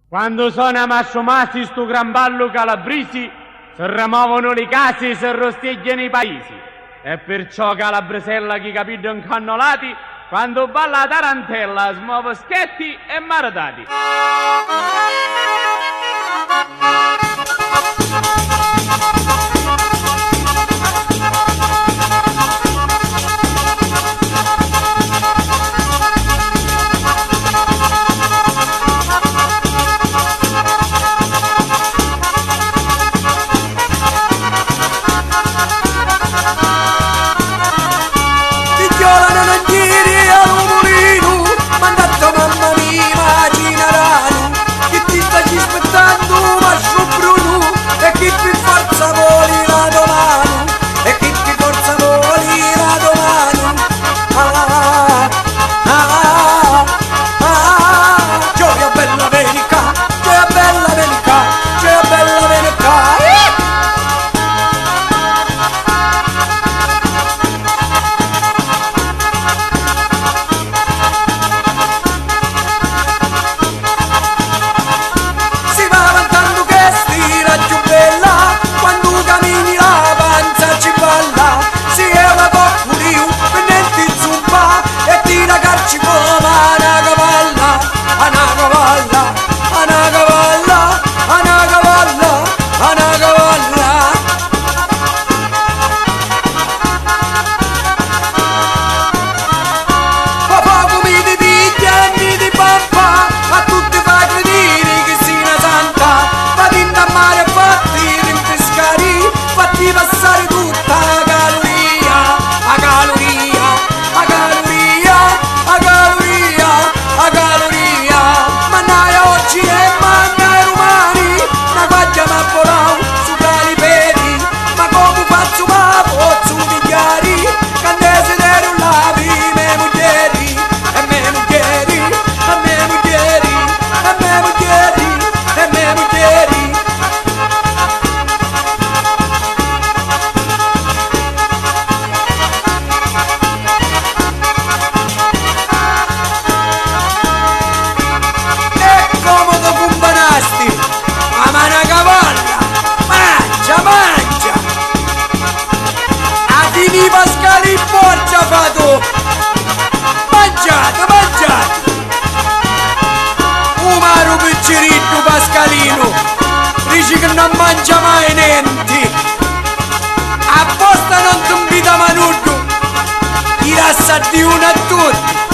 Quando sono ammasciomati sto gran ballo calabrisi, si rimuovono le case e si rostigliano i paesi. E perciò calabresella che capito incannolati, quando balla la tarantella smuove schetti e maritati. Pascali, forza fatu! Mangiate, mangiate! Umaru picciritto Pascalino, dici che non mangia mai niente! Apposta non ti invita Manuddu, ti rassa di uno a tutti!